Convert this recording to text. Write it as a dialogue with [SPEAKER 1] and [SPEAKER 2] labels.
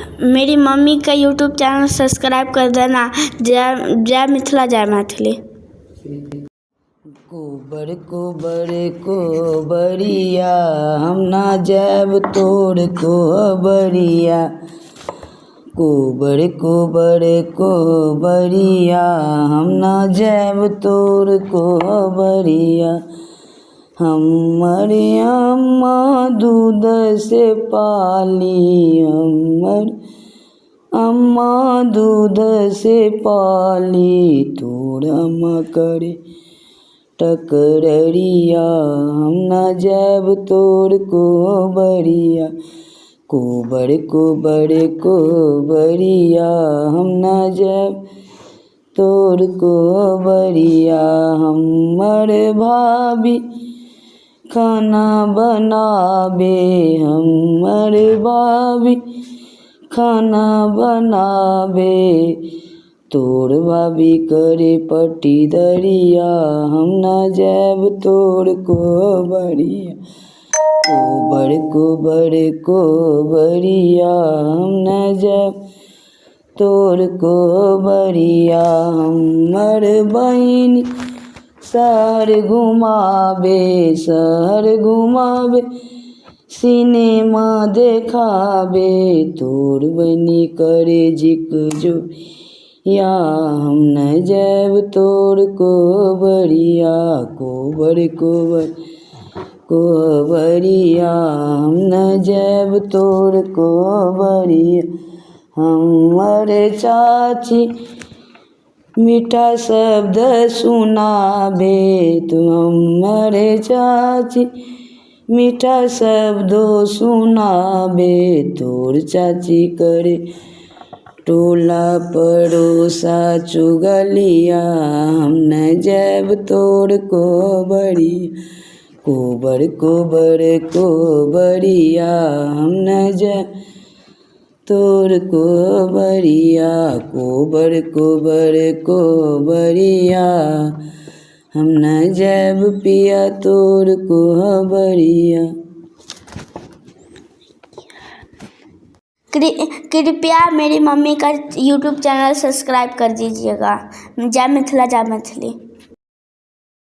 [SPEAKER 1] मेरी मम्मी का YouTube channel subscribe कर देना। जय मिथिला जय मैथिली।
[SPEAKER 2] कोबर कोबर कोबरिया हम ना जैब तोड़ कोबरिया। कोबर कोबर कोबरिया हम ना जैब तोड़ कोबरिया। हमारे अम्मा दूध से पाली, हमर अम्मा दूध से पाली। तोड़ अम्मा करे टकररिया हम ना जैब तोड़ कोबरिया। कोबर कोबर कोबरिया हम ना जैब तोड़ कोबरिया। हमर भाभी खाना बनाबे, हमर भाभी खाना बनाबे। तोड़ भाभी करे पटीदरिया हम ना जैब तोड़ कोबरिया। कोबर कोबर कोबरिया हम ना जैब तोड़ कोबरिया। हमर बहिन शहर घुमाबे, शहर घुमाबे सिनेमा देखाबे। तोड़ बनी करे जिक जो या हम न जैब तोड़ कोबरिया। कोबर कोबर कोबरिया हम न जैब तोड़ कोबरिया। हमर चाची मीठा शब्द सुनाबे, तुम हमर चाची मीठा शब्दो सुनाबे। तोड़ चाची करे टोला पड़ोसा चुगलिया हम न जैब तोड़ कोबरिया। कोबर कोबर कोबरिया हम न जैब तोड़ कोबरिया। कोबर कोबर कोबरिया हम न जैब पिया तोड़ कोबरिया।
[SPEAKER 1] कृपया मेरी मम्मी का यूट्यूब चैनल सब्सक्राइब कर दीजिएगा। जय मिथिला जय मैथिली।